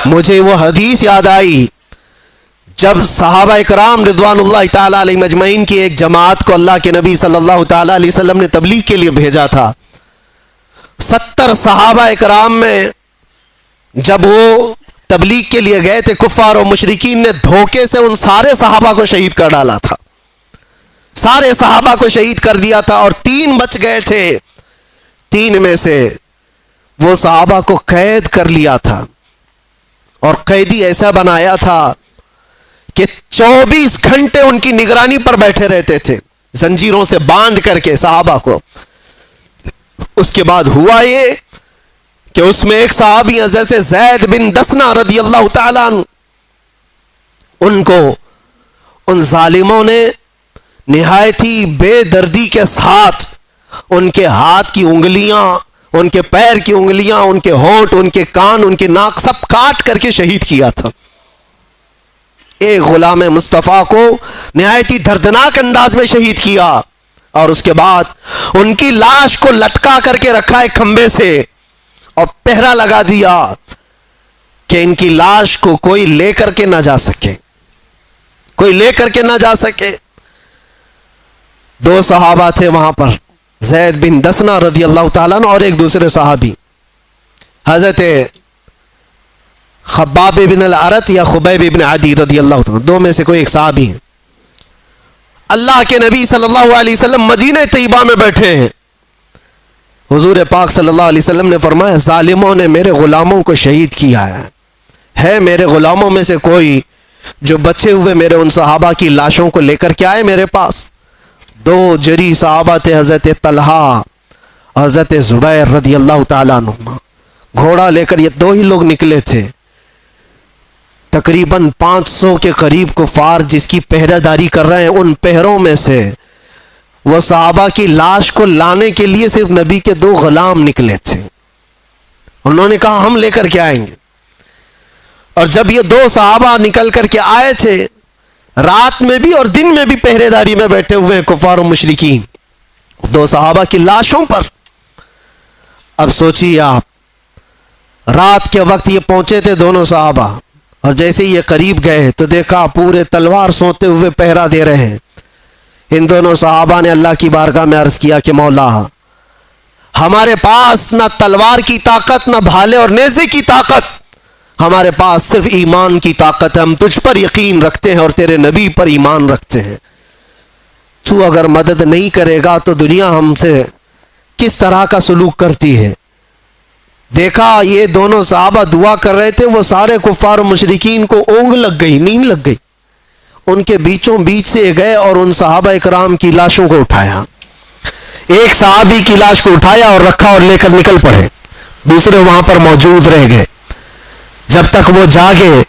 मुझे वो हदीस याद आई जब सहाबा इकराम रिज़वानुल्लाह ताला अलैहिम अजमईन की एक जमात को अल्लाह के नबी सल्लल्लाहु ताला अलैहि वसल्लम ने तबलीग के लिए भेजा था। 70 सहाबा इकराम में जब वो तबलीग के लिए गए थे, कुफ़ार और मुशरिकीन ने धोखे से उन सारे सहाबा को शहीद कर डाला था, सारे सहाबा को शहीद कर दिया था और 3 बच गए थे। 3 में से वो सहाबा को कैद कर लिया था और कैदी ऐसा बनाया था कि 24 घंटे उनकी निगरानी पर बैठे रहते थे, जंजीरों से बांध करके सहाबा को। उसके बाद हुआ ये कि उसमें एक सहाबी हज़रत ज़ैद बिन दसना रज़ियल्लाहु ताला अन्हु, उनको उन जालिमों ने निहायत ही बेदर्दी के साथ उनके हाथ की उंगलियां, उनके पैर की उंगलियां, उनके होंठ, उनके कान, उनके नाक सब काट करके शहीद किया था। एक गुलाम मुस्तफ़ा को निहायत ही दर्दनाक अंदाज में शहीद किया और उसके बाद उनकी लाश को लटका करके रखा एक खंबे से और पहरा लगा दिया कि इनकी लाश को कोई लेकर के ना जा सके, कोई लेकर के ना जा सके। 2 सहाबा थे वहां पर, ज़ैद बिन दसना रज़ियल्लाहु ताला अन्हु और एक दूसरे सहाबी हजरत खब्बाब बिन अल-अरत या खुबैब बिन अदी रज़ियल्लाहु ताला, 2 में से कोई एक सहाबी है। अल्लाह के नबी सल्लल्लाहु अलैहि वसल्लम मदीने तैयबा में बैठे हैं। हुजूर पाक सल्लल्लाहु अलैहि वसल्लम ने फरमाया, जालिमों ने मेरे गुलामों को शहीद किया है मेरे गुलामों में से कोई जो बचे हुए मेरे उन सहाबा की लाशों को लेकर के आए मेरे पास। 2 जरी सहाबा थे, हज़रत तलहा, हज़रत ज़ुबैर रज़ियल्लाहु ताला अन्हुमा। घोड़ा लेकर ये 2 ही लोग निकले थे। तकरीबन 500 के करीब कुफार जिसकी पहरेदारी कर रहे हैं, उन पहरों में से वो सहाबा की लाश को लाने के लिए सिर्फ नबी के 2 गुलाम निकले थे। उन्होंने कहा हम लेकर के आएंगे। और जब ये 2 सहाबा निकल करके आए थे, रात में भी और दिन में भी पहरेदारी में बैठे हुए हैं कुफार और मुशरिकीन 2 सहाबा की लाशों पर। अब सोचिए आप, रात के वक्त ये पहुंचे थे दोनों सहाबा और जैसे ही ये करीब गए तो देखा पूरे तलवार सोते हुए पहरा दे रहे हैं। इन दोनों सहाबा ने अल्लाह की बारगाह में अर्ज किया कि मौला, हमारे पास ना तलवार की ताकत, ना भाले और नेज़े की ताकत, हमारे पास सिर्फ ईमान की ताकत है। हम तुझ पर यकीन रखते हैं और तेरे नबी पर ईमान रखते हैं। तू अगर मदद नहीं करेगा तो दुनिया हमसे किस तरह का सलूक करती है। देखा ये दोनों सहाबा दुआ कर रहे थे, वो सारे कुफ्फार और मुशरिकीन को ऊँग लग गई, नींद लग गई। उनके बीचों बीच से गए और उन सहाबा इकराम की लाशों को उठाया। एक सहाबी की लाश को उठाया और रखा और लेकर निकल पड़े। दूसरे वहां पर मौजूद रह गए। जब तक वो जागे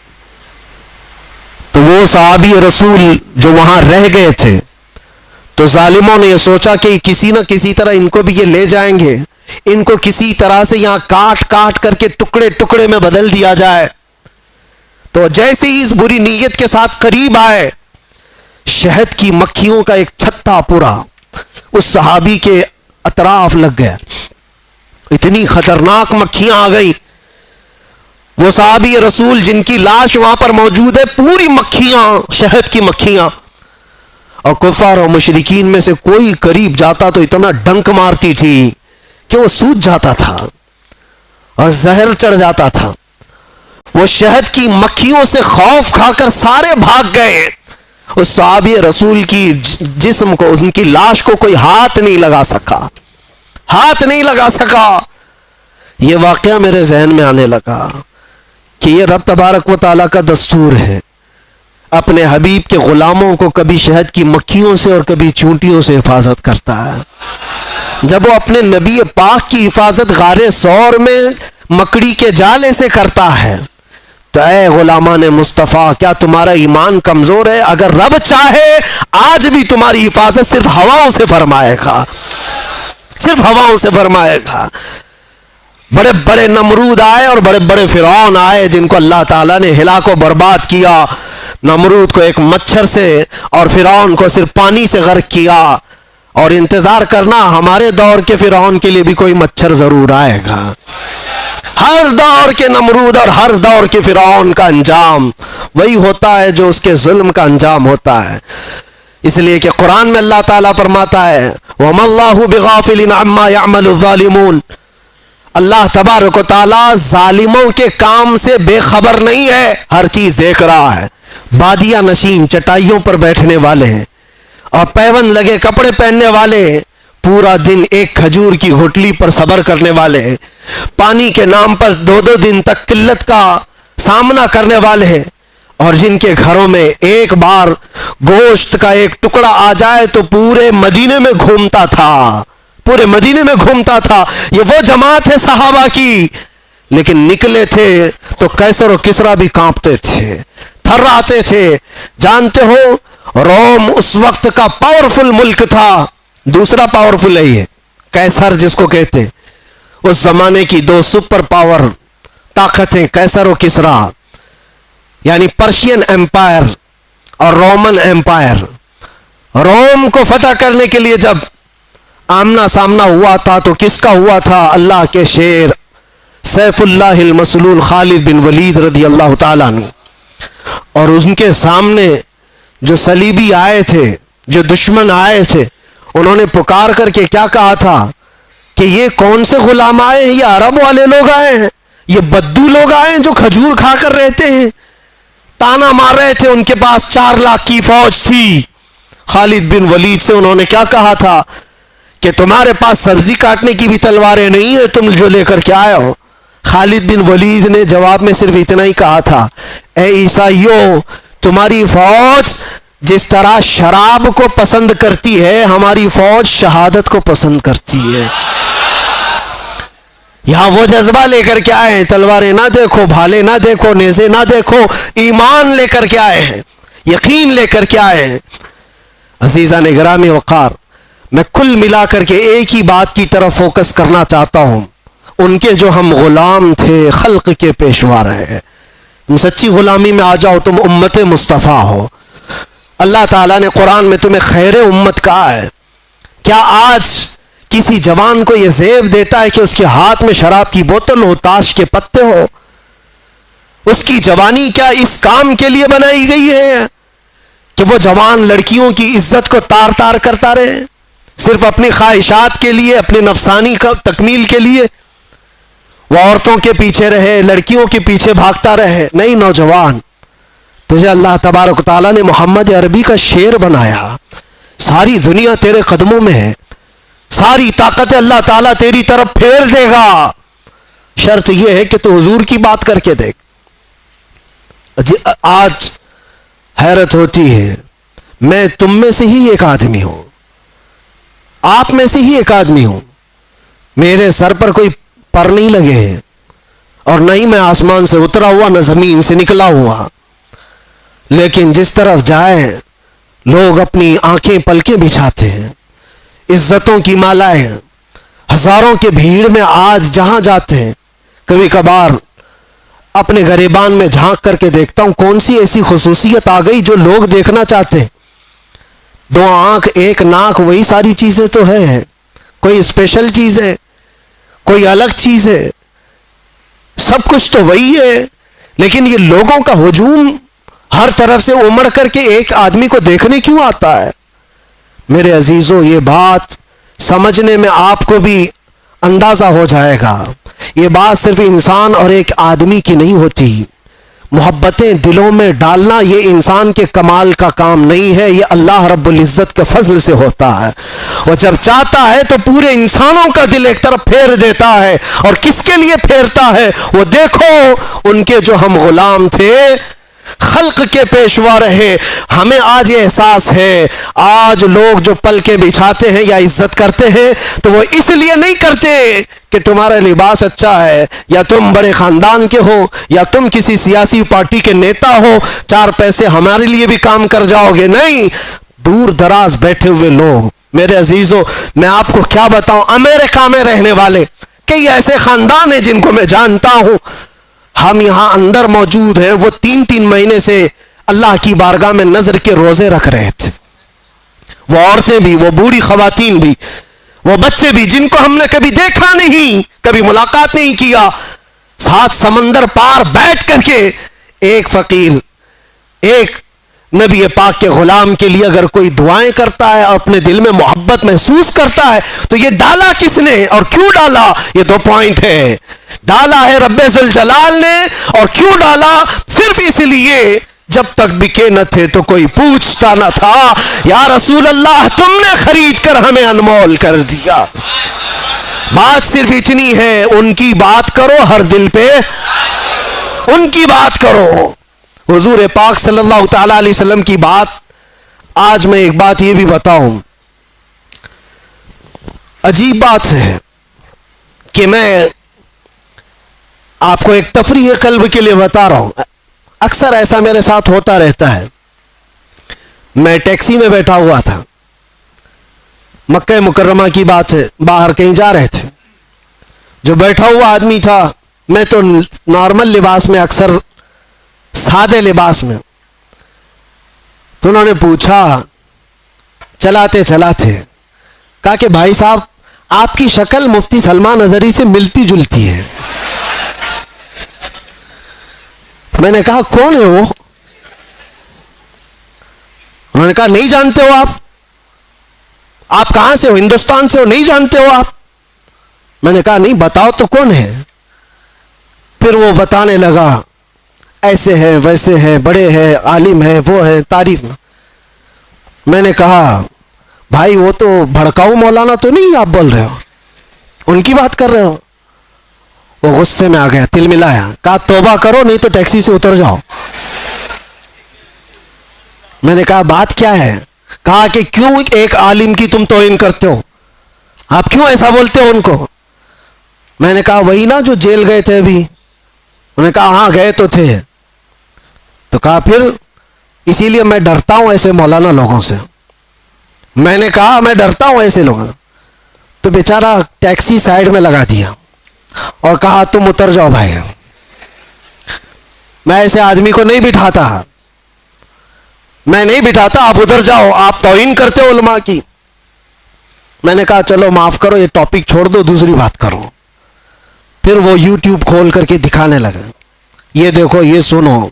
तो वो सहाबी रसूल जो वहां रह गए थे, तो जालिमों ने यह सोचा कि किसी न किसी तरह इनको भी ये ले जाएंगे, इनको किसी तरह से यहां काट काट करके टुकड़े टुकड़े में बदल दिया जाए। तो जैसे ही इस बुरी नीयत के साथ करीब आए, शहद की मक्खियों का एक छत्ता पूरा उस सहाबी के अतराफ लग गया। इतनी खतरनाक मक्खियां आ गई। वो सहाबी रसूल जिनकी लाश वहां पर मौजूद है, पूरी मक्खियां, शहद की मक्खियां। और कुफार और मुशरिकीन में से कोई करीब जाता तो इतना डंक मारती थी कि वो सूज जाता था और जहर चढ़ जाता था। वो शहद की मक्खियों से खौफ खाकर सारे भाग गए। उस सहाबी रसूल की जिस्म को, उनकी लाश को कोई हाथ नहीं लगा सका, हाथ नहीं लगा सका। ये वाकया मेरे जहन में आने लगा कि ये रब तबारक व तआला का दस्तूर है, अपने हबीब के गुलामों को कभी शहद की मक्खियों से और कभी चूंटियों से हिफाजत करता है। जब वो अपने नबी पाक की हिफाजत गारे सौर में मकड़ी के जाले से करता है, तो ऐ गुलामान मुस्तफ़ा, क्या तुम्हारा ईमान कमजोर है? अगर रब चाहे आज भी तुम्हारी हिफाजत सिर्फ हवाओं से फरमाएगा, सिर्फ हवाओं से फरमाएगा। बड़े बड़े नमरूद आए और बड़े बड़े फिरौन आए जिनको अल्लाह ताला ने हिलाको बर्बाद किया। नमरूद को एक मच्छर से और फिरौन को सिर्फ पानी से गर्क किया। और इंतजार करना, हमारे दौर के फिरौन के लिए भी कोई मच्छर जरूर आएगा। हर दौर के नमरूद और हर दौर के फिरौन का अंजाम वही होता है जो उसके जुल्म का अंजाम होता है। इसलिए कि कुरान में अल्लाह ताला फरमाता है वमल्लाहु बिगाफिलिन अम्मा यअमलु ज़ालिमून, अल्लाह तबारक व तआला जालिमों के काम से बेखबर नहीं है, हर चीज देख रहा है। बादिया नशीन चटाइयों पर बैठने वाले हैं और पैबंद लगे कपड़े पहनने वाले हैं, पूरा दिन एक खजूर की होटली पर सब्र करने वाले हैं, पानी के नाम पर 2-2 दिन तक किल्लत का सामना करने वाले हैं, और जिनके घरों में एक बार गोश्त का एक टुकड़ा आ जाए तो पूरे मदीने में घूमता था, पूरे मदीने में घूमता था। ये वो जमात है सहाबा की, लेकिन निकले थे तो कैसर और किसरा भी कांपते थे, थर्राते थे। जानते हो रोम उस वक्त का पावरफुल मुल्क था, दूसरा पावरफुल है ये कैसर जिसको कहते। उस जमाने की 2 सुपर पावर ताकतें कैसर और किसरा, यानी पर्शियन एम्पायर और रोमन एम्पायर। रोम को फतह करने के लिए जब आमना सामना हुआ था तो किसका हुआ था? अल्लाह के शेर सैफुल्लाहिल मसलूल खालिद बिन वलीद रदी अल्लाह ताला अन्हु। और उनके सामने जो सलीबी आए थे, जो दुश्मन आए थे, उन्होंने पुकार करके क्या कहा था कि ये कौन से गुलाम आए हैं? ये अरब वाले लोग आए हैं, ये बद्दू लोग आए हैं जो खजूर खाकर रहते हैं। ताना मार रहे थे, उनके पास 4 लाख की फौज थी। खालिद बिन वलीद से उन्होंने क्या कहा था कि तुम्हारे पास सब्जी काटने की भी तलवारें नहीं है, तुम जो लेकर के आए हो। खालिद बिन वलीद ने जवाब में सिर्फ इतना ही कहा था, ए ईसाइयों, तुम्हारी फौज जिस तरह शराब को पसंद करती है, हमारी फौज शहादत को पसंद करती है। यहां वो जज्बा लेकर के आए हैं, तलवारें ना देखो, भाले ना देखो, नेज़े ना देखो, ईमान लेकर के आए हैं, यकीन लेकर के आए हैं। अजीजा ने गिरामी वक़ार, मैं कुल मिलाकर के एक ही बात की तरफ फोकस करना चाहता हूं, उनके जो हम गुलाम थे, खल्क के पेशवा रहे। तुम सच्ची गुलामी में आ जाओ, तुम उम्मत मुस्तफ़ा हो। अल्लाह ताला ने कुरान में तुम्हें खैर उम्मत कहा है। क्या आज किसी जवान को यह ज़ेब देता है कि उसके हाथ में शराब की बोतल हो, ताश के पत्ते हो? उसकी जवानी क्या इस काम के लिए बनाई गई है कि वो जवान लड़कियों की इज्जत को तार तार करता रहे, सिर्फ अपनी ख्वाहिशात के लिए, अपने नफसानी का तकमील के लिए वो औरतों के पीछे रहे, लड़कियों के पीछे भागता रहे? नहीं नौजवान, तुझे अल्लाह तबारक ताला ने मोहम्मद अरबी का शेर बनाया। सारी दुनिया तेरे कदमों में है, सारी ताकत अल्लाह ताला तेरी तरफ फेर देगा। शर्त यह है कि तू हुजूर की बात करके देख। आज हैरत होती है, मैं तुम में से ही एक आदमी हूं, आप में से ही एक आदमी हूं, मेरे सर पर कोई पर नहीं लगे हैं, और नहीं मैं आसमान से उतरा हुआ, न जमीन से निकला हुआ। लेकिन जिस तरफ जाए लोग अपनी आंखें पलकें बिछाते हैं, इज्जतों की मालाएं, हजारों के भीड़ में आज जहां जाते हैं, कभी कभार अपने गरेबान में झांक करके देखता हूं कौन सी ऐसी खुसूसियत आ गई जो लोग देखना चाहते हैं। 2 आंख 1 नाक, वही सारी चीजें तो है, कोई स्पेशल चीज है, कोई अलग चीज है, सब कुछ तो वही है। लेकिन ये लोगों का हुजूम हर तरफ से उमड़ करके एक आदमी को देखने क्यों आता है? मेरे अजीजों, ये बात समझने में आपको भी अंदाजा हो जाएगा, ये बात सिर्फ इंसान और एक आदमी की नहीं होती। मोहब्बतें दिलों में डालना ये इंसान के कमाल का काम नहीं है, ये अल्लाह रब्बुल इज़्ज़त के फजल से होता है। वो जब चाहता है तो पूरे इंसानों का दिल एक तरफ फेर देता है। और किसके लिए फेरता है? वो देखो, उनके जो हम गुलाम थे, खल्क के पेशवा रहे। हमें आज ये एहसास है, आज लोग जो पलके बिछाते हैं या इज्जत करते हैं तो वो इसलिए नहीं करते कि तुम्हारा लिबास अच्छा है, या तुम बड़े खानदान के हो, या तुम किसी सियासी पार्टी के नेता हो, 4 पैसे हमारे लिए भी काम कर जाओगे। नहीं, दूर दराज बैठे हुए लोग। मेरे अजीजों, मैं आपको क्या बताऊं, अमेरिका में रहने वाले कई ऐसे खानदान हैं जिनको मैं जानता हूं। हम यहां अंदर मौजूद हैं, वो 3-3 महीने से अल्लाह की बारगाह में नजर के रोजे रख रहे थे। वो औरतें भी, वो बूढ़ी खवातीन भी, वो बच्चे भी, जिनको हमने कभी देखा नहीं, कभी मुलाकात नहीं किया, सात समंदर पार बैठ करके एक फकीर, एक नबी पाक के गुलाम के लिए अगर कोई दुआएं करता है और अपने दिल में मोहब्बत महसूस करता है, तो ये डाला किसने और क्यों डाला? ये दो पॉइंट है। डाला है रब्बे जुल जलाल ने, और क्यों डाला? सिर्फ इसलिए जब तक बिके न थे तो कोई पूछता न था, या रसूल अल्लाह तुमने खरीद कर हमें अनमोल कर दिया। बात सिर्फ इतनी है, उनकी बात करो, हर दिल पे उनकी बात करो। हुजूर पाक सल्लल्लाहु ताला अलैहि वसल्लम की बात। आज मैं एक बात ये भी बताऊं, अजीब बात है कि मैं आपको एक तफरीह कल्ब के लिए बता रहा हूं। अक्सर ऐसा मेरे साथ होता रहता है। मैं टैक्सी में बैठा हुआ था, मक्का मुकर्रमा की बात है, बाहर कहीं जा रहे थे। जो बैठा हुआ आदमी था, मैं तो नॉर्मल लिबास में, अक्सर सादे लिबास में, तो उन्होंने पूछा चलाते चलाते, कहा कि भाई साहब आपकी शक्ल मुफ्ती सलमान अजहरी से मिलती जुलती है। मैंने कहा कौन है वो? उन्होंने कहा नहीं जानते हो आप कहां से हो? हिंदुस्तान से हो, नहीं जानते हो आप? मैंने कहा नहीं, बताओ तो कौन है। फिर वो बताने लगा, ऐसे है वैसे है, बड़े हैं, आलिम है, वो है, तारीफ। मैंने कहा भाई वो तो भड़काऊ मौलाना तो नहीं आप बोल रहे हो, उनकी बात कर रहे हो? वो गुस्से में आ गया, तिल मिलाया, कहा तौबा करो नहीं तो टैक्सी से उतर जाओ। मैंने कहा बात क्या है? कहा कि क्यों एक आलिम की तुम तौहीन करते हो, आप क्यों ऐसा बोलते हो उनको? मैंने कहा वही ना जो जेल गए थे अभी। उन्होंने कहा हाँ गए तो थे। तो कहा फिर इसीलिए मैं डरता हूं ऐसे मौलाना लोगों से। मैंने कहा मैं डरता हूं ऐसे लोगों से। तो बेचारा टैक्सी साइड में लगा दिया और कहा तुम उतर जाओ भाई, मैं ऐसे आदमी को नहीं बिठाता, मैं नहीं बिठाता, आप उधर जाओ, आप तौहीन करते हो उलमा की। मैंने कहा चलो माफ करो, ये टॉपिक छोड़ दो, दूसरी बात करो। फिर वो यूट्यूब खोल करके दिखाने लगा, ये देखो, ये सुनो,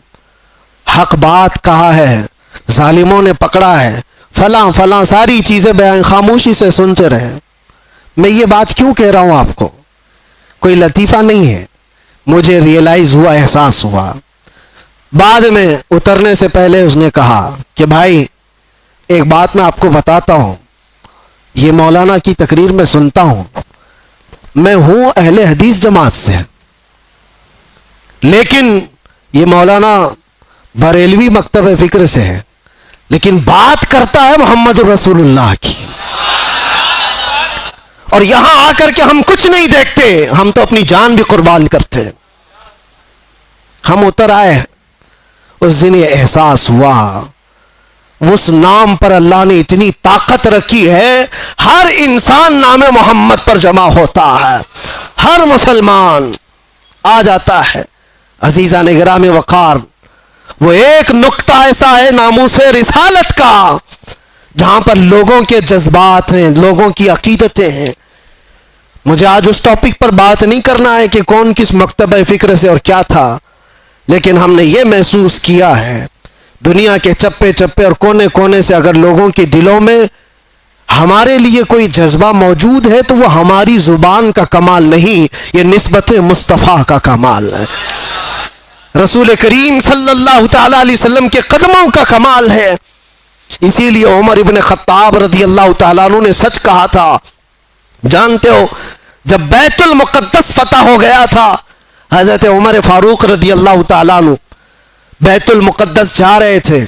हक बात कहा है, जालिमों ने पकड़ा है, फलां फलां सारी चीजें बयान, खामोशी से सुनते रहे। मैं ये बात क्यों कह रहा हूं आपको? कोई लतीफा नहीं है, मुझे रियलाइज हुआ, एहसास हुआ। बाद में उतरने से पहले उसने कहा कि भाई एक बात मैं आपको बताता हूं, ये मौलाना की तकरीर में सुनता हूं, मैं हूं अहले हदीस जमात से, लेकिन ये मौलाना बरेलवी मकतब फिक्र से है, लेकिन बात करता है मोहम्मद रसूलुल्लाह की। और यहां आकर के हम कुछ नहीं देखते, हम तो अपनी जान भी कुर्बान करते हैं। हम उतर आए, उस दिन ये एहसास हुआ, उस नाम पर अल्लाह ने इतनी ताकत रखी है, हर इंसान नाम मोहम्मद पर जमा होता है, हर मुसलमान आ जाता है। अजीजा निगराम वकार, वो एक नुक्ता ऐसा है नामूसे रिसालत का, जहां पर लोगों के जज्बात हैं, लोगों की अकीदतें हैं। मुझे आज उस टॉपिक पर बात नहीं करना है कि कौन किस मकतब फिक्र से और क्या था, लेकिन हमने ये महसूस किया है दुनिया के चप्पे चप्पे और कोने कोने से अगर लोगों के दिलों में हमारे लिए कोई जज्बा मौजूद है, तो वो हमारी जुबान का कमाल नहीं, ये निस्बत मुस्तफ़ा का कमाल है, रसूल करीम सल्लल्लाहु ताला अलैहि वसल्लम के कदमों का कमाल है। इसीलिए उमर इब्न खत्ताब रज़ी अल्लाह ताला अन्हु ने सच कहा था। जानते हो, जब बैतुल मुक़द्दस फतह हो गया था, हजरत उमर फारूक रज़ी अल्लाह ताला अन्हु बैतुल मुक़द्दस जा रहे थे,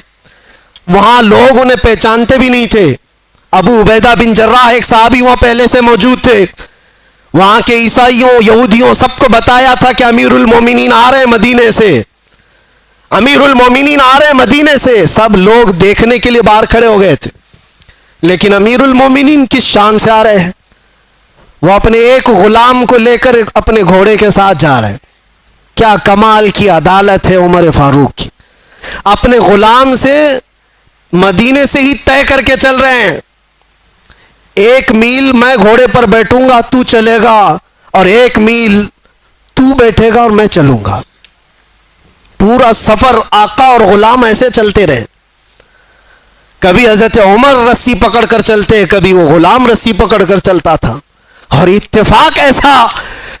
वहां लोग उन्हें पहचानते भी नहीं थे। अबू उबैदा बिन जर्राह एक साहबी वहां पहले से मौजूद थे। वहां के ईसाइयों यहूदियों सबको बताया था कि अमीरुल मोमिनीन आ रहे मदीने से, अमीरुल मोमिनीन आ रहे मदीने से। सब लोग देखने के लिए बाहर खड़े हो गए थे, लेकिन अमीरुल मोमिनीन किस शान से आ रहे हैं? वो अपने एक गुलाम को लेकर अपने घोड़े के साथ जा रहे हैं। क्या कमाल की अदालत है उमर फारूक की, अपने गुलाम से मदीने से ही तय करके चल रहे हैं, 1 मील मैं घोड़े पर बैठूंगा, तू चलेगा, और 1 मील तू बैठेगा और मैं चलूंगा। पूरा सफर आका और गुलाम ऐसे चलते रहे। कभी हजरत उमर रस्सी पकड़कर चलते, कभी वो गुलाम रस्सी पकड़कर चलता था। और इत्तेफाक ऐसा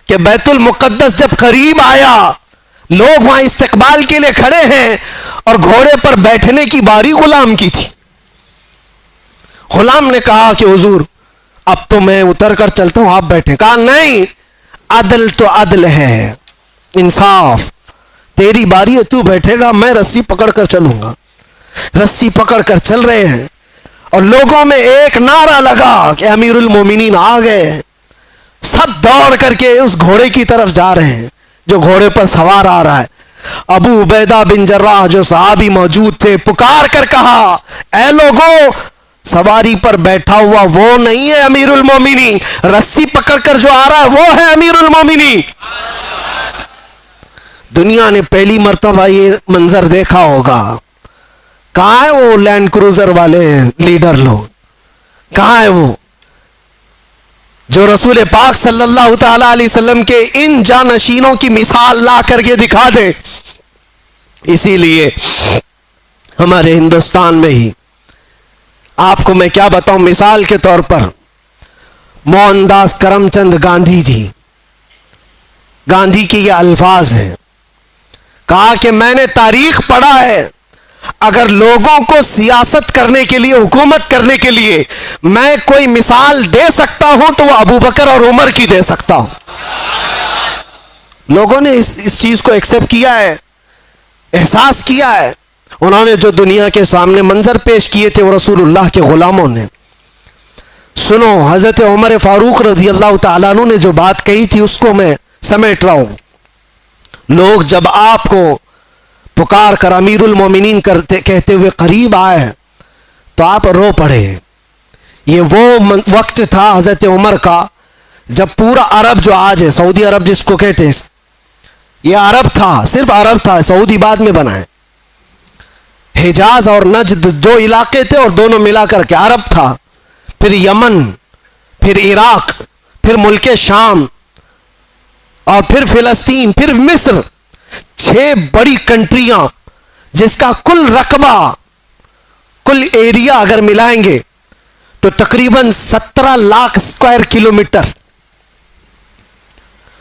कि बैतुल मुक़द्दस जब करीब आया, लोग वहां इस्तकबाल के लिए खड़े हैं और घोड़े पर बैठने की बारी गुलाम की थी। गुलाम ने कहा कि हुजूर अब तो मैं उतर कर चलता हूं, आप बैठे। कहा नहीं, अदल तो अदल है, इंसाफ, तेरी बारी है, तू बैठेगा, मैं रस्सी पकड़कर चलूंगा। रस्सी पकड़कर चल रहे हैं और लोगों में एक नारा लगा कि अमीरुल मोमिनीन आ गए। सब दौड़ करके उस घोड़े की तरफ जा रहे हैं जो घोड़े पर सवार आ रहा है। अबू उबैदा बिन जर्राह जो सहाबी मौजूद थे, पुकार कर कहा, ऐ लोगों, सवारी पर बैठा हुआ वो नहीं है अमीरुल मोमिनीन, रस्सी पकड़कर जो आ रहा है वो है अमीरुल मोमिनीन। दुनिया ने पहली मर्तबा ये मंजर देखा होगा। कहां है वो लैंड क्रूजर वाले लीडर लोग, कहां है वो जो रसूल पाक सल्लल्लाहु ताला अलैहि वसल्लम के इन जानशीनों की मिसाल ला करके दिखा दे। इसीलिए हमारे हिंदुस्तान में ही आपको मैं क्या बताऊं, मिसाल के तौर पर मोहनदास करमचंद गांधी जी, गांधी के ये अल्फाज हैं, कहा कि मैंने तारीख पढ़ा है, अगर लोगों को सियासत करने के लिए, हुकूमत करने के लिए मैं कोई मिसाल दे सकता हूं तो वह अबू बकर और उमर की दे सकता हूं। लोगों ने इस चीज को एक्सेप्ट किया है, एहसास किया है। उन्होंने जो दुनिया के सामने मंजर पेश किए थे वो रसूलुल्लाह के गुलामों ने। सुनो, हजरत उमर फारूक रजी अल्लाह तआला अन्हु ने जो बात कही थी उसको मैं समेट रहा हूं। लोग जब आपको पुकार कर अमीरुल मोमिनीन करते कहते हुए करीब आए तो आप रो पड़े। ये वो वक्त था हजरत उमर का जब पूरा अरब जो आज है, सऊदी अरब जिसको कहते हैं, ये अरब था, सिर्फ अरब था, सऊदी बाद में बना है। हिजाज और नजद दो इलाके थे और दोनों मिलाकर के अरब था। फिर यमन, फिर इराक, फिर मुल्क शाम और फिर फिलिस्तीन, फिर मिस्र, 6 बड़ी कंट्रियां जिसका कुल रकबा, कुल एरिया अगर मिलाएंगे तो तकरीबन 17 लाख स्क्वायर किलोमीटर,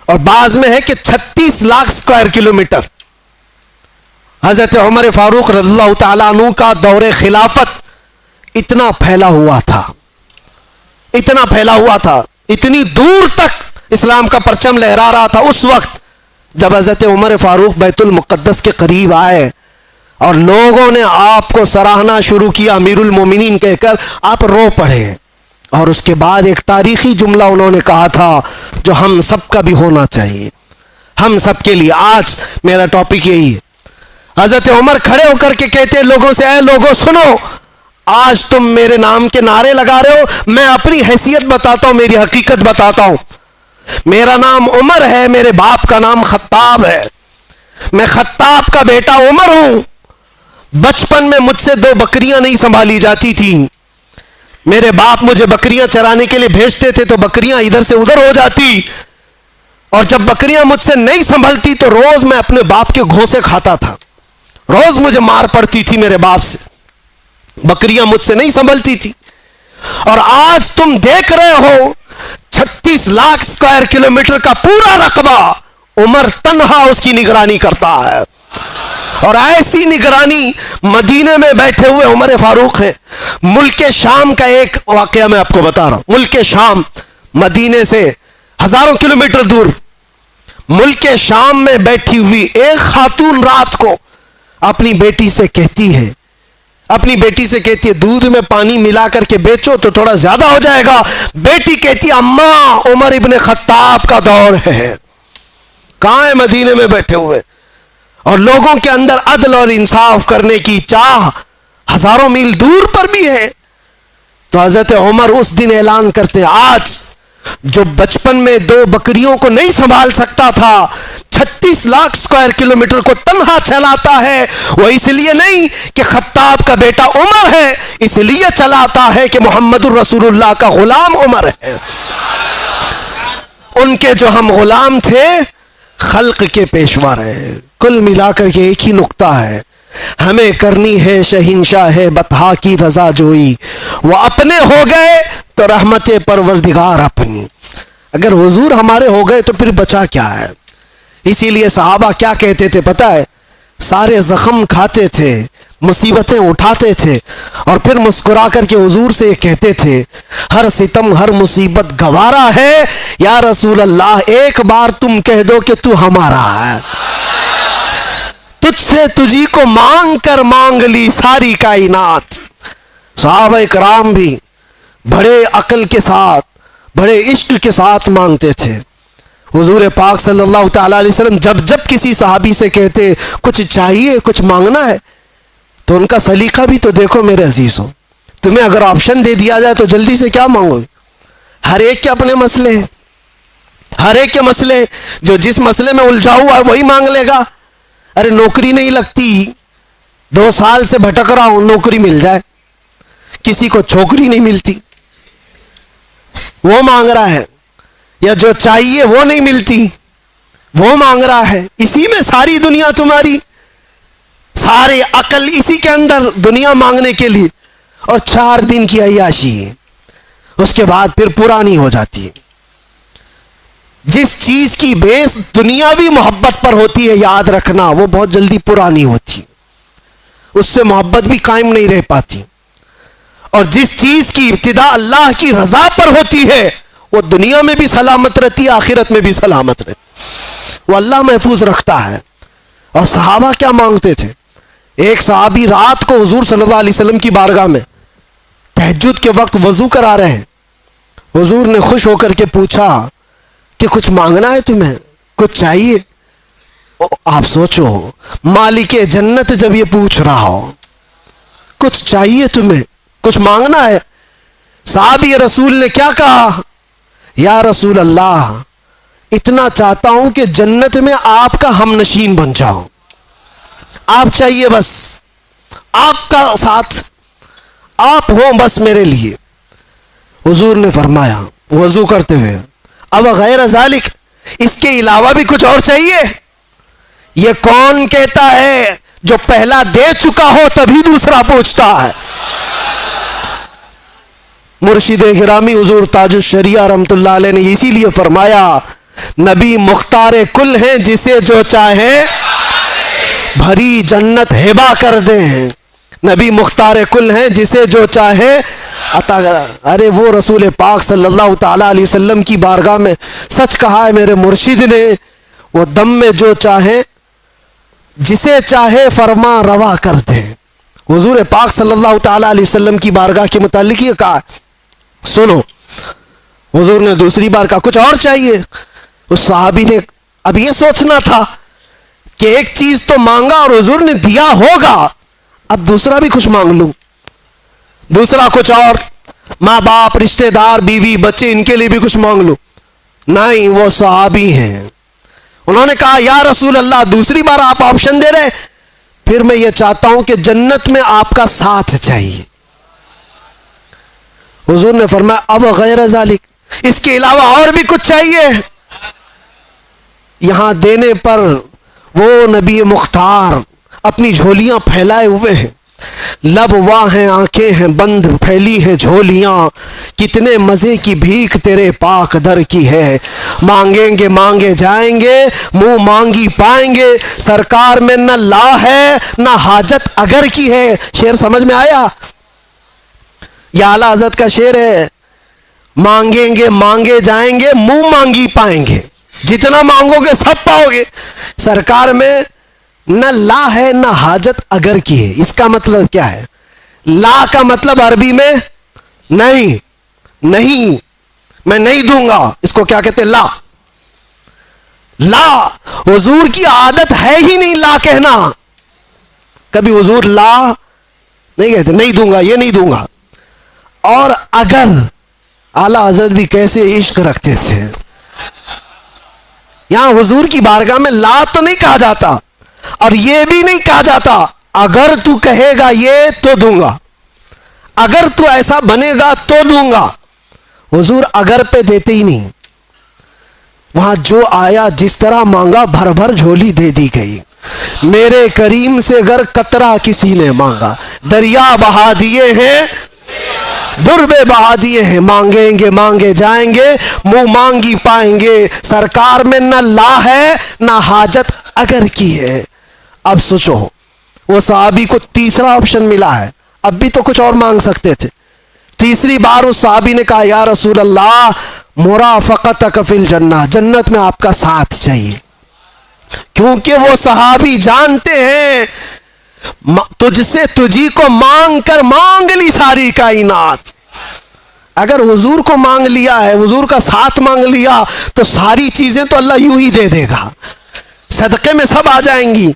और बाज में है कि 36 लाख स्क्वायर किलोमीटर। हजरत उमर फारूक रज़ियल्लाहु ताला अन्हु का दौरे खिलाफत इतना फैला हुआ था, इतना फैला हुआ था, इतनी दूर तक इस्लाम का परचम लहरा रहा था। उस वक्त जब हजरत उमर फारूक बैतुल मुक़द्दस के करीब आए और लोगों ने आपको सराहना शुरू किया अमीरुल मोमिनीन कहकर, आप रो पड़े। और उसके बाद एक तारीखी जुमला उन्होंने कहा था जो हम सबका भी होना चाहिए, हम सबके लिए। आज मेरा टॉपिक यही है। हजरत उमर खड़े होकर के कहते हैं लोगों से, ऐ लोगों सुनो, आज तुम मेरे नाम के नारे लगा रहे हो, मैं अपनी हैसियत बताता हूं, मेरी हकीकत बताता हूं। मेरा नाम उमर है, मेरे बाप का नाम खत्ताब है, मैं खत्ताब का बेटा उमर हूं। बचपन में मुझसे 2 बकरियां नहीं संभाली जाती थी, मेरे बाप मुझे बकरियां चराने के लिए भेजते थे तो बकरियां इधर से उधर हो जाती, और जब बकरियां मुझसे नहीं संभलती तो रोज मैं अपने बाप के घोंसे खाता था, रोज मुझे मार पड़ती थी मेरे बाप से, बकरियां मुझसे नहीं संभलती थी। और आज तुम देख रहे हो 36 लाख स्क्वायर किलोमीटर का पूरा रकबा उमर तन्हा उसकी निगरानी करता है। और ऐसी निगरानी मदीने में बैठे हुए उमर फारूक है। मुल्क शाम का एक वाकया मैं आपको बता रहा हूं। मुल्क शाम मदीने से हजारों किलोमीटर दूर, मुल्क शाम में बैठी हुई एक खातून रात को अपनी बेटी से कहती है, दूध में पानी मिला करके बेचो तो थोड़ा ज्यादा हो जाएगा। बेटी कहती है, अम्मा उमर इब्ने खत्ताब का दौर है। कहां है? मदीने में बैठे हुए, और लोगों के अंदर अदल और इंसाफ करने की चाह हजारों मील दूर पर भी है। तो हजरत उमर उस दिन ऐलान करते हैं, आज जो बचपन में 2 बकरियों को नहीं संभाल सकता था, 36 लाख स्क्वायर किलोमीटर को तन्हा चलाता है, वो इसलिए नहीं कि खत्ताब का बेटा उमर है, इसलिए चलाता है कि मोहम्मदुर रसूलुल्लाह का गुलाम उमर है। उनके जो हम गुलाम थे खल्क के पेशवा रहे। कुल मिलाकर के एक ही नुक्ता है, हमें करनी है शहिंशाह है बतहा की रजा जोई, वो अपने हो गए तो रहमत परवरदिगार अपनी। अगर हुजूर हमारे हो गए तो फिर बचा क्या है। इसीलिए सहाबा क्या कहते थे पता है, सारे जख्म खाते थे, मुसीबतें उठाते थे और फिर मुस्कुरा करके हुजूर से कहते थे, हर सितम हर मुसीबत गवारा है या रसूल अल्लाह, एक बार तुम कह दो कि तू हमारा है। तुझसे तुझी को मांग कर मांग ली सारी कायनात। सहाबा इकराम भी बड़े अकल के साथ, बड़े इश्क के साथ मांगते थे। हुजूर पाक सल्लल्लाहु ताला अलैहि वसल्लम जब जब किसी सहाबी से कहते कुछ चाहिए, कुछ मांगना है, तो उनका सलीका भी तो देखो मेरे अजीज हो। तुम्हें अगर ऑप्शन दे दिया जाए तो जल्दी से क्या मांगोगे? हर एक के अपने मसले हैं, हर एक के मसले, जो जिस मसले में उलझा हुआ है वही मांग लेगा। अरे नौकरी नहीं लगती, 2 साल से भटक रहा हूं, नौकरी मिल जाए। किसी को छोकरी नहीं मिलती, वो मांग रहा है, या जो चाहिए वो नहीं मिलती, वो मांग रहा है। इसी में सारी दुनिया तुम्हारी, सारे अकल इसी के अंदर, दुनिया मांगने के लिए। और 4 दिन की अय्याशी है, उसके बाद फिर पुरानी हो जाती है। जिस चीज की बेस दुनियावी मोहब्बत पर होती है, याद रखना, वो बहुत जल्दी पुरानी होती है, उससे मोहब्बत भी कायम नहीं रह पाती। और जिस चीज की इब्तिदा अल्लाह की रजा पर होती है, वो दुनिया में भी सलामत रहती है, आखिरत में भी सलामत रहती, वो अल्लाह महफूज रखता है। और सहाबा क्या मांगते थे? एक सहाबी रात को हुजूर सल्लल्लाहु अलैहि वसल्लम की बारगाह में तहज्जुद के वक्त वजू करा रहे हैं। हुजूर ने खुश होकर के पूछा कि कुछ मांगना है तुम्हें, कुछ चाहिए? आप सोचो, मालिक जन्नत जब ये पूछ रहा हो कुछ चाहिए तुम्हें, कुछ मांगना है। साहबी रसूल ने क्या कहा? या रसूल अल्लाह, इतना चाहता हूं कि जन्नत में आपका हमनशीन बन जाऊं। आप चाहिए, बस आपका साथ, आप हो बस मेरे लिए। हुजूर ने फरमाया वजू करते हुए, अब गैर ज़ालिक, इसके अलावा भी कुछ और चाहिए? ये कौन कहता है जो पहला दे चुका हो तभी दूसरा पूछता है। मुर्शिद गिरामी हुजूर ताजुश शरिया रहमतुल्लाह अलैह ने इसीलिए फरमाया, नबी मुख्तार कुल हैं, जिसे जो चाहे भरी जन्नत हिबा कर दें। नबी मुख्तार कुल हैं, जिसे जो चाहे अता कर। अरे वो रसूल पाक सल्लल्लाहु ताला अलैहि वसल्लम की बारगाह में सच कहा है मेरे मुर्शिद ने, वो दम में जो चाहे, जिसे चाहे फरमा रवा कर दे। हुजूर पाक सल्लल्लाहु ताला अलैहि वसल्लम की बारगाह के मुतालिक ये कहा, सुनो। हुजूर ने दूसरी बार कहा कुछ और चाहिए। उस सहाबी ने अब ये सोचना था कि एक चीज तो मांगा और हुजूर ने दिया होगा, अब दूसरा भी कुछ मांग लूं, दूसरा कुछ और, माँ बाप, रिश्तेदार, बीवी, बच्चे, इनके लिए भी कुछ मांग लूं। नहीं, वो सहाबी हैं, उन्होंने कहा या रसूल अल्लाह, दूसरी बार आप ऑप्शन दे रहे, फिर मैं ये चाहता हूं कि जन्नत में आपका साथ चाहिए। हुजूर ने फरमाया अब गैर ज़ालिक, इसके अलावा और भी कुछ चाहिए? यहां देने पर वो नबी मुख्तार अपनी झोलियां फैलाए हुए हैं, लब वाह हैं, आंखें हैं बंद, फैली हैं झोलियां, कितने मजे की भीख तेरे पाक दर की है। मांगेंगे मांगे जाएंगे, मुंह मांगी पाएंगे, सरकार में न ला है न हाजत अगर की है। शेर समझ में आया? या आला हज़रत का शेर है, मांगेंगे मांगे जाएंगे, मुंह मांगी पाएंगे, जितना मांगोगे सब पाओगे। सरकार में न ला है न हाजत अगर की है। इसका मतलब क्या है? ला का मतलब अरबी में नहीं, नहीं, मैं नहीं दूंगा, इसको क्या कहते हैं? ला। ला हुजूर की आदत है ही नहीं ला कहना, कभी हुजूर ला नहीं कहते, नहीं दूंगा, ये नहीं दूंगा। और अगर, आला हज़रत भी कैसे इश्क रखते थे, यहां हुजूर की बारगाह में ला तो नहीं कहा जाता और ये भी नहीं कहा जाता अगर तू कहेगा ये तो दूंगा, अगर तू ऐसा बनेगा तो दूंगा। हुजूर अगर पे देते ही नहीं, वहां जो आया जिस तरह मांगा भर भर झोली दे दी गई। मेरे करीम से अगर कतरा किसी ने मांगा, दरिया बहा दिए हैं, दुर्बे बहा दिए हैं। मांगेंगे मांगे जाएंगे, मुंह मांगी पाएंगे। सरकार में न ला है न हाजत अगर की है। अब सोचो, वो सहाबी को तीसरा ऑप्शन मिला है, अब भी तो कुछ और मांग सकते थे। तीसरी बार उस सहाबी ने कहा, या रसूल अल्लाह मुराफक़तक फिल जन्नह, जन्नत में आपका साथ चाहिए। क्योंकि वो सहाबी जानते हैं तुझसे तुझी को मांग कर मांग ली सारी कायनात। अगर हुजूर को मांग लिया है, हुजूर का साथ मांग लिया, तो सारी चीजें तो अल्लाह यूं ही दे देगा, सदक़े में सब आ जाएंगी।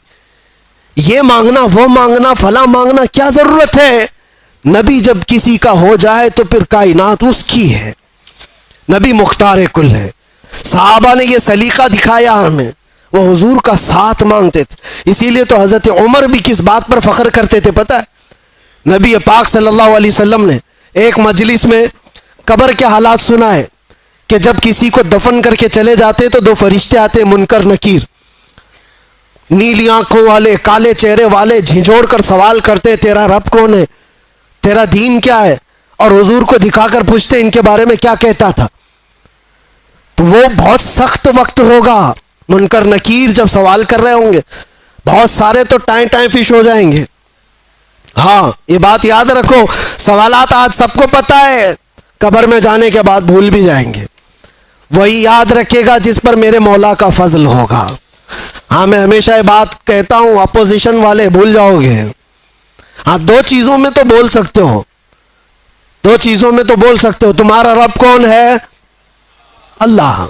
ये मांगना वो मांगना फला मांगना क्या जरूरत है। नबी जब किसी का हो जाए तो फिर कायनात उसकी है, नबी मुख्तार कुल है। सहाबा ने ये सलीका दिखाया हमें, वो हुजूर का साथ मांगते थे। इसीलिए तो हजरत उमर भी किस बात पर फख्र करते थे पता है? नबी पाक सल्लल्लाहु अलैहि वसल्लम ने एक मजलिस में कब्र के हालात सुनाए कि जब किसी को दफन करके चले जाते तो दो फरिश्ते आते, मुनकर नकीर, नीली आंखों वाले, काले चेहरे वाले, झिझोड़ कर सवाल करते, तेरा रब कौन है, तेरा दीन क्या है, और हुजूर को दिखाकर पूछते इनके बारे में क्या कहता था। तो वो बहुत सख्त वक्त होगा, मुनकर नकीर जब सवाल कर रहे होंगे, बहुत सारे तो टाइम टाइम फिश हो जाएंगे। हाँ, ये बात याद रखो, सवालात आज सबको पता है, कब्र में जाने के बाद भूल भी जाएंगे। वही याद रखेगा जिस पर मेरे मौला का फजल होगा। हाँ, मैं हमेशा ये बात कहता हूं, अपोजिशन वाले भूल जाओगे। हाँ, दो चीजों में तो बोल सकते हो, दो चीजों में तो बोल सकते हो, तुम्हारा रब कौन है? अल्लाह,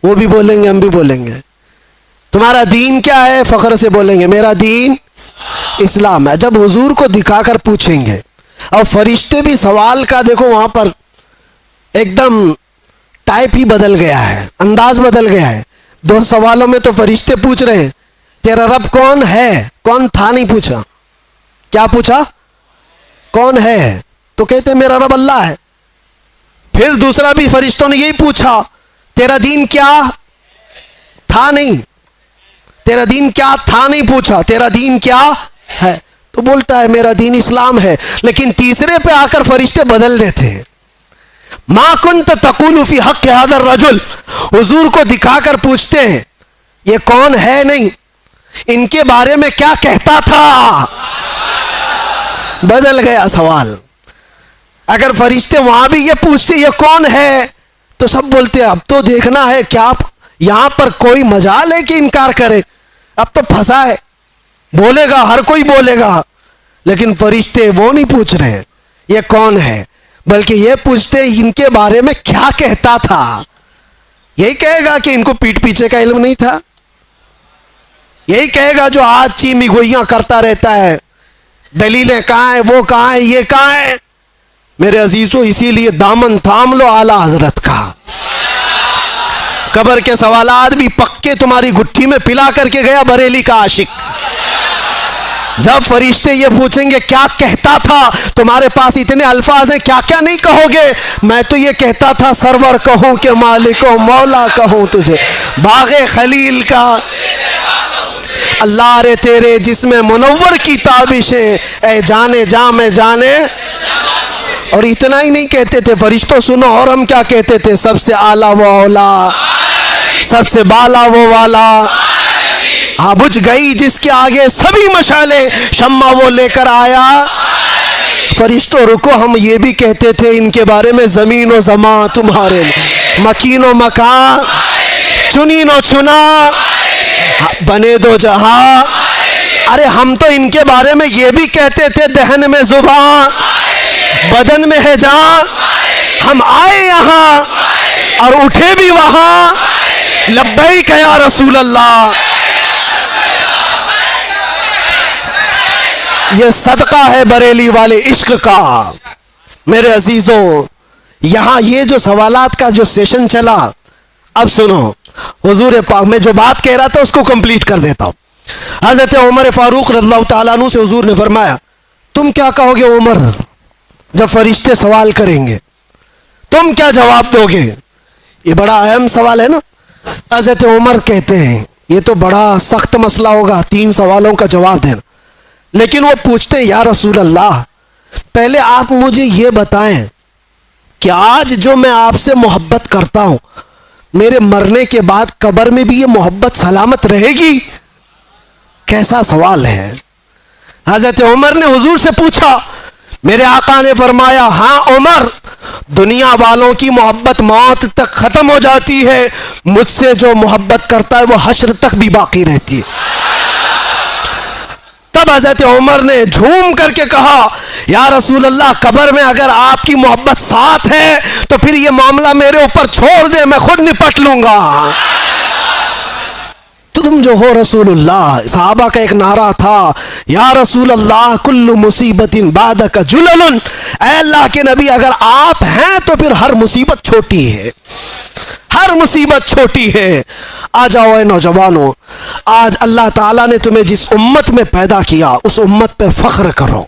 वो भी बोलेंगे, हम भी बोलेंगे। तुम्हारा दीन क्या है? फख्र से बोलेंगे मेरा दीन इस्लाम है। जब हुजूर को दिखाकर पूछेंगे, और फरिश्ते भी सवाल का देखो वहां पर एकदम टाइप ही बदल गया है, अंदाज बदल गया है। दो सवालों में तो फरिश्ते पूछ रहे हैं तेरा रब कौन है, कौन था नहीं पूछा। क्या पूछा? कौन है, तो कहते मेरा रब अल्लाह है। फिर दूसरा भी फरिश्तों ने यही पूछा, तेरा दीन क्या था नहीं, तेरा दीन क्या था नहीं पूछा, तेरा दीन क्या है, तो बोलता है मेरा दीन इस्लाम है। लेकिन तीसरे पे आकर फरिश्ते बदल देते हैं, मा कुन्त तक़ूलु फी हक़्क़ि हाज़ा रजुल, हुजूर को दिखाकर पूछते हैं ये कौन है नहीं, इनके बारे में क्या कहता था। बदल गया सवाल। अगर फरिश्ते वहां भी ये पूछते ये कौन है, तो सब बोलते अब तो देखना है क्या यहां पर कोई मजाल है कि इनकार करे, अब तो फंसा है, बोलेगा, हर कोई बोलेगा। लेकिन फरिश्ते वो नहीं पूछ रहे ये कौन है, बल्कि ये पूछते इनके बारे में क्या कहता था। यही कहेगा कि इनको पीठ पीछे का इल्म नहीं था, यही कहेगा जो आज चीमी गोइयां करता रहता है, दलीलें कहाँ है, वो कहाँ है, ये कहाँ है। मेरे अजीजों, इसीलिए दामन थाम लो आला हजरत का। कब्र के सवालात भी पक्के तुम्हारी गुट्ठी में पिला करके गया बरेली का आशिक। जब फरिश्ते ये पूछेंगे क्या कहता था, तुम्हारे पास इतने अल्फाज हैं, क्या क्या नहीं कहोगे। मैं तो ये कहता था सरवर कहूं कि मालिको मौला कहूं तुझे, बागे खलील का अल्लाह रे तेरे जिसमें मुनव्वर की ताबिशें, ए जाने जा में जाने। और इतना ही नहीं कहते थे फरिश्तों, सुनो और हम क्या कहते थे, सबसे आला वो औला, सबसे बाला वो वाला। हाँ, बुझ गई जिसके आगे सभी मशाले, शम्मा वो लेकर आया। फरिश्तों रुको, हम ये भी कहते थे इनके बारे में, जमीन व जमा तुम्हारे, मकीन व मकान, चुनीन व चुना, बने दो जहां। अरे हम तो इनके बारे में ये भी कहते थे, दहन में जुबान बदन में है जहां, हम आए यहाँ और उठे भी वहां, लब्बैक या रसूल अल्लाह। ये सदका है बरेली वाले इश्क का। मेरे अजीजों, यहां ये जो सवालात का जो सेशन चला, अब सुनो, हुजूर पाक में जो बात कह रहा था उसको कंप्लीट कर देता हूं। हजरत उमर फारूक रज़ियल्लाहु ताला अन्हु से हुजूर ने फरमाया, तुम क्या कहोगे उमर, जब फरिश्ते सवाल करेंगे तुम क्या जवाब दोगे? ये बड़ा अहम सवाल है ना। हज़रत उमर कहते हैं ये तो बड़ा सख्त मसला होगा 3 सवालों का जवाब देना, लेकिन वो पूछते हैं या रसूल अल्लाह पहले आप मुझे ये बताएं कि आज जो मैं आपसे मोहब्बत करता हूं मेरे मरने के बाद कब्र में भी ये मोहब्बत सलामत रहेगी? कैसा सवाल है। हज़रत उमर ने हुजूर से पूछा, मेरे आका ने फरमाया हाँ उमर, दुनिया वालों की मोहब्बत मौत तक खत्म हो जाती है, मुझसे जो मोहब्बत करता है वो हश्र तक भी बाकी रहती है। तब हज़रत उमर ने झूम करके कहा या रसूल अल्लाह कब्र में अगर आपकी मोहब्बत साथ है तो फिर ये मामला मेरे ऊपर छोड़ दे, मैं खुद निपट लूंगा। तो तुम जो हो रसूलुल्लाह, सहाबा का एक नारा था या रसूल अल्लाह कुल्लु मुसीबतिन बादका जुललुन, ऐ अल्लाह के नबी अगर आप हैं तो फिर हर मुसीबत छोटी है, हर मुसीबत छोटी है। आ जाओ ऐ नौजवानों, आज अल्लाह ताला ने तुम्हें जिस उम्मत में पैदा किया उस उम्मत पे फख्र करो,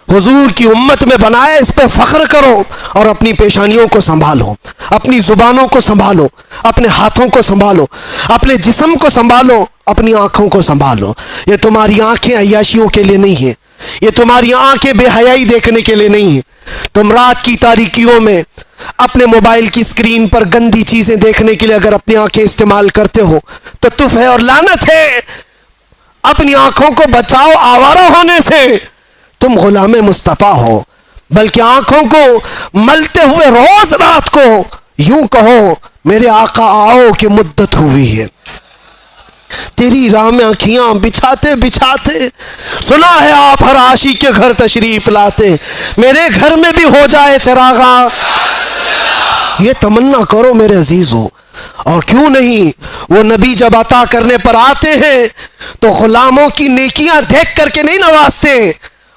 हुजूर की उम्मत में बनाए इस पे फख्र करो और अपनी पेशानियों को संभालो, अपनी जुबानों को संभालो, अपने हाथों को संभालो, अपने जिस्म को संभालो, अपनी आंखों को संभालो। ये तुम्हारी आंखें अय्याशियों के लिए नहीं है, ये तुम्हारी आंखें बेहयाई देखने के लिए नहीं है। तुम रात की तारीकियों में अपने मोबाइल की स्क्रीन पर गंदी चीजें देखने के लिए अगर अपनी आंखें इस्तेमाल करते हो तो तुफ है और लानत है। अपनी आंखों को बचाओ आवारा होने से, तुम गुलामे मुस्तफा हो, बल्कि आंखों को मलते हुए रोज रात को यूं कहो मेरे आका आओ कि मुद्दत हुई है। तेरी राह में आँखियां बिछाते बिछाते सुना है आप हर आशी के घर तशरीफ लाते, मेरे घर में भी हो जाए चरागा, ये तमन्ना करो मेरे अजीजों। और क्यों नहीं, वो नबी जब अता करने पर आते हैं तो गुलामों की नेकियां देख करके नहीं नवाजते,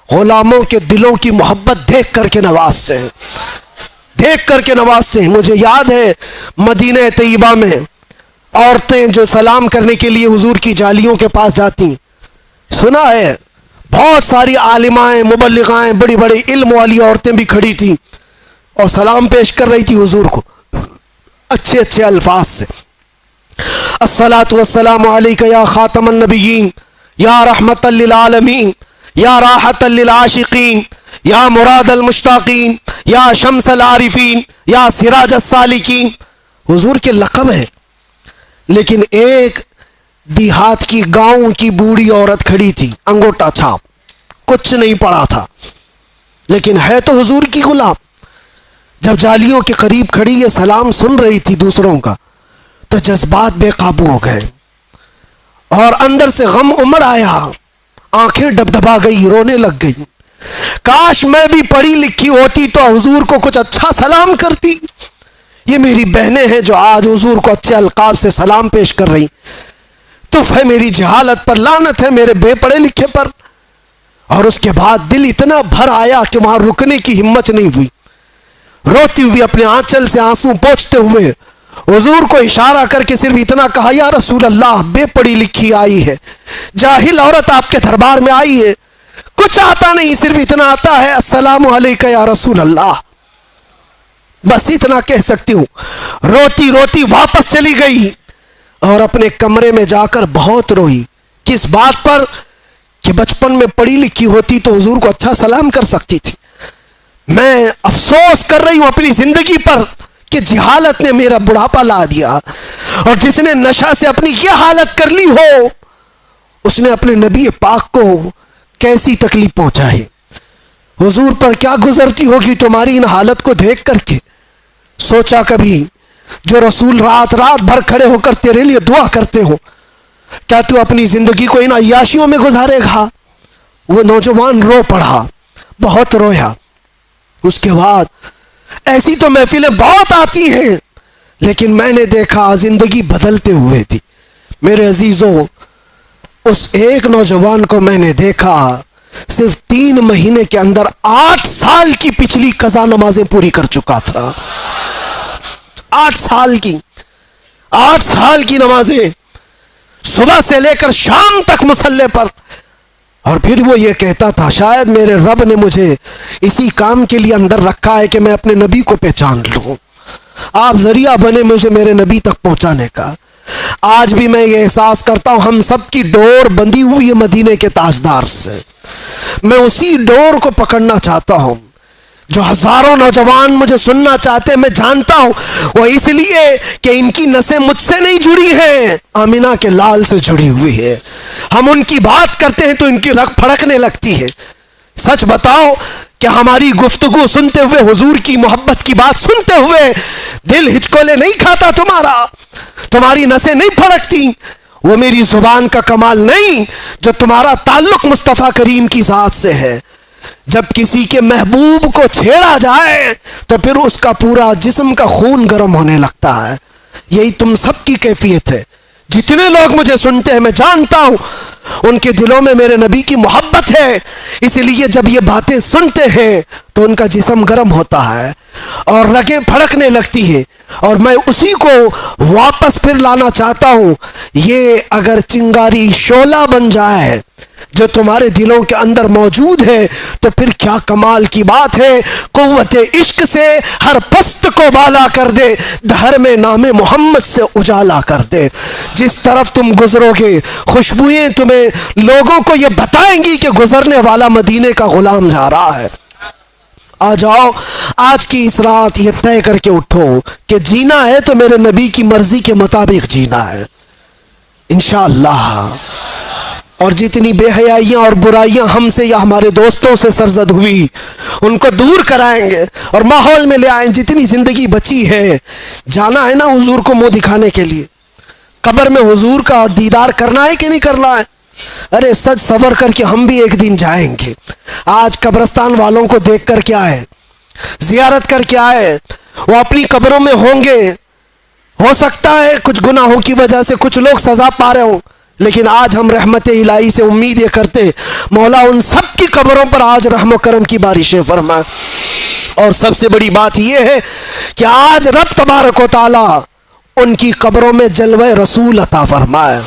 गुलामों के दिलों की मोहब्बत देख करके नवाजते हैं, देख करके नवाजते हैं। मुझे याद है मदीना तैयबा में औरतें जो सलाम करने के लिए हुजूर की जालियों के पास जाती, सुना है बहुत सारी आलिमाएं मुबल्लिगाएं बड़ी बड़ी इल्म वाली औरतें भी खड़ी थी और सलाम पेश कर रही थी हुजूर को अच्छे अच्छे अल्फाज से। अस्सलातु वस्सलामु अलैका या खातमन नबिय्यीन, या रहमतल लिल आलमीन, या राहतल लिल आशिकीन, या मुरादल मुश्ताकीन, या शम्सल आरिफीन, या सिराजस सालिकीन। हुजूर के लक़ब है, लेकिन एक देहात की गांव की बूढ़ी औरत खड़ी थी, अंगूठा छाप, कुछ नहीं पड़ा था, लेकिन है तो हुजूर की गुलाम। जब जालियों के करीब खड़ी ये सलाम सुन रही थी दूसरों का तो जज्बात बेकाबू हो गए और अंदर से गम उमड़ आया, आंखें डबडबा गई, रोने लग गई। काश मैं भी पढ़ी लिखी होती तो हुजूर को कुछ अच्छा सलाम करती। ये मेरी बहनें हैं जो आज हुजूर को अच्छे अलकाब से सलाम पेश कर रही, तुफ है मेरी जहालत पर, लानत है मेरे बेपढ़े लिखे पर। और उसके बाद दिल इतना भर आया कि वहां रुकने की हिम्मत नहीं हुई, रोती हुई अपने आंचल से आंसू पोंछते हुए हुजूर को इशारा करके सिर्फ इतना कहा या रसूल अल्लाह बेपढ़ी लिखी आई है, जाहिल औरत आपके दरबार में आई है, कुछ आता नहीं, सिर्फ इतना आता है अस्सलामु अलैका या रसूल अल्लाह, बस इतना कह सकती हूँ। रोती रोती वापस चली गई और अपने कमरे में जाकर बहुत रोई। किस बात पर कि बचपन में पढ़ी लिखी होती तो हुजूर को अच्छा सलाम कर सकती थी। मैं अफसोस कर रही हूं अपनी जिंदगी पर कि जिहालत ने मेरा बुढ़ापा ला दिया, और जिसने नशा से अपनी ये हालत कर ली हो उसने अपने नबी पाक को कैसी तकलीफ पहुंचाई। हुजूर पर क्या गुजरती होगी तुम्हारी इन हालत को देख करके। सोचा कभी जो रसूल रात रात भर खड़े होकर तेरे लिए दुआ करते हो, क्या तू अपनी जिंदगी को इन अय्याशियों में गुजारेगा? वो नौजवान रो पड़ा, बहुत रोया। उसके बाद ऐसी तो महफिलें बहुत आती हैं, लेकिन मैंने देखा जिंदगी बदलते हुए भी। मेरे अजीजों, उस एक नौजवान को मैंने देखा सिर्फ 3 महीने के अंदर 8 साल की पिछली कज़ा नमाजें पूरी कर चुका था। 8 साल की नमाजें, सुबह से लेकर शाम तक मुसल्ले पर। और फिर वो ये कहता था शायद मेरे रब ने मुझे इसी काम के लिए अंदर रखा है कि मैं अपने नबी को पहचान लूं, आप जरिया बने मुझे मेरे नबी तक पहुंचाने का। आज भी मैं ये एहसास करता हूं हम सब की डोर बंधी हुई है मदीने के ताजदार से। मैं उसी डोर को पकड़ना चाहता हूं जो हजारों नौजवान मुझे सुनना चाहते हैं। मैं जानता हूं वो इसलिए कि इनकी नसें मुझसे नहीं जुड़ी हैं, आमिना के लाल से जुड़ी हुई है। हम उनकी बात करते हैं तो इनकी रग फड़कने लगती है। सच बताओ कि हमारी गुफ्तगू सुनते हुए, हुजूर की मोहब्बत की बात सुनते हुए दिल हिचकोले नहीं खाता तुम्हारा? तुम्हारी नसें नहीं फड़कती? वो मेरी जुबान का कमाल नहीं जो तुम्हारा ताल्लुक मुस्तफ़ा करीम की जात से है। जब किसी के महबूब को छेड़ा जाए तो फिर उसका पूरा जिस्म का खून गर्म होने लगता है। यही तुम सबकी कैफियत है। जितने लोग मुझे सुनते हैं मैं जानता हूं उनके दिलों में मेरे नबी की मोहब्बत है, इसलिए जब ये बातें सुनते हैं तो उनका जिस्म गर्म होता है और रगें फड़कने लगती है। और मैं उसी को वापस फिर लाना चाहता हूं। ये अगर चिंगारी शोला बन जाए जो तुम्हारे दिलों के अंदर मौजूद है तो फिर क्या कमाल की बात है। कुव्वते इश्क से हर पस्त को बाला कर दे, धर में नामे मोहम्मद से उजाला कर दे। जिस तरफ तुम गुजरोगे खुशबुएं तुम्हें लोगों को ये बताएंगी कि गुजरने वाला मदीने का गुलाम जा रहा है। आ जाओ आज की इस रात ये तय करके उठो कि जीना है तो मेरे नबी की मर्जी के मुताबिक जीना है इंशाअल्लाह। और जितनी बेहयाइयाँ और बुराइयाँ हमसे या हमारे दोस्तों से सरजद हुई उनको दूर कराएंगे और माहौल में ले आएंगे। जितनी जिंदगी बची है जाना है ना हुजूर को मुंह दिखाने के लिए, कब्र में हुजूर का दीदार करना है कि नहीं करना है? अरे सच सबर करके हम भी एक दिन जाएंगे। आज कब्रिस्तान वालों को देख कर क्या है, जियारत कर क्या है, वो अपनी कब्रों में होंगे। हो सकता है कुछ गुनाहों की वजह से कुछ लोग सजा पा रहे हों, लेकिन आज हम रहमत इलाही से उम्मीद ये करते मौला उन सब की कब्रों पर आज रहम करम की बारिशें फरमाए। और सबसे बड़ी बात यह है कि आज रब तबारक व तआला उनकी कब्रों में जलवे रसूल अता फरमाए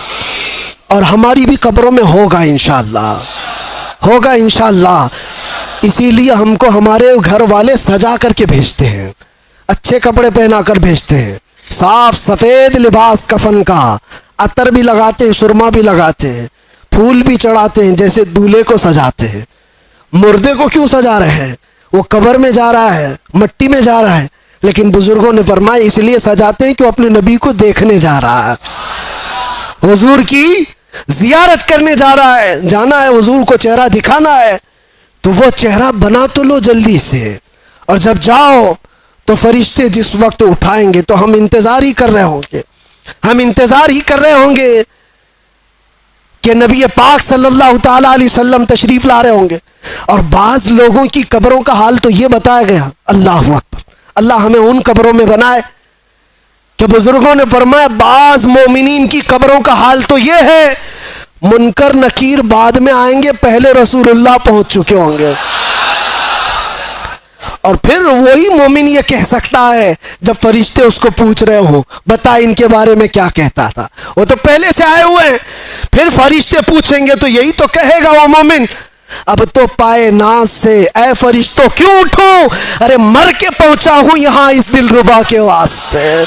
और हमारी भी कब्रों में होगा इंशाअल्लाह, होगा इंशाअल्लाह। इसीलिए हमको हमारे घर वाले सजा करके भेजते हैं, अच्छे कपड़े पहना कर भेजते हैं, साफ सफ़ेद लिबास कफन का, अतर भी लगाते हैं, सुरमा भी लगाते हैं, फूल भी चढ़ाते हैं, जैसे दूल्हे को सजाते हैं। मुर्दे को क्यों सजा रहे हैं? वो कब्र में जा रहा है, मिट्टी में जा रहा है, लेकिन बुजुर्गों ने फरमाया इसलिए सजाते हैं कि वो अपने नबी को देखने जा रहा है, हुजूर की जियारत करने जा रहा है, जाना है हुजूर को चेहरा दिखाना है। तो वो चेहरा बना तो लो जल्दी से, और जब जाओ तो फरिश्ते जिस वक्त उठाएंगे तो हम इंतजार ही कर रहे होंगे, हम इंतजार ही कर रहे होंगे कि नबी पाक सल्लल्लाहु ताला अलैहि वसल्लम तशरीफ ला रहे होंगे। और बाज लोगों की कब्रों का हाल तो ये बताया गया, अल्लाहु अकबर, अल्लाह हमें उन कब्रों में बनाए कि बुजुर्गों ने फरमाया बाज मोमिनीन की कब्रों का हाल तो ये है मुनकर नकीर बाद में आएंगे, पहले रसूलुल्लाह पहुंच चुके होंगे। और फिर वही मोमिन ये कह सकता है जब फरिश्ते उसको पूछ रहे हो बता इनके बारे में क्या कहता था, वो तो पहले से आए हुए हैं। फिर फरिश्ते पूछेंगे तो यही तो कहेगा वो मोमिन, अब तो पाए नाज से ऐ फरिश्तों क्यों उठूं, अरे मर के पहुंचा हूं यहां इस दिलरुबा के वास्ते।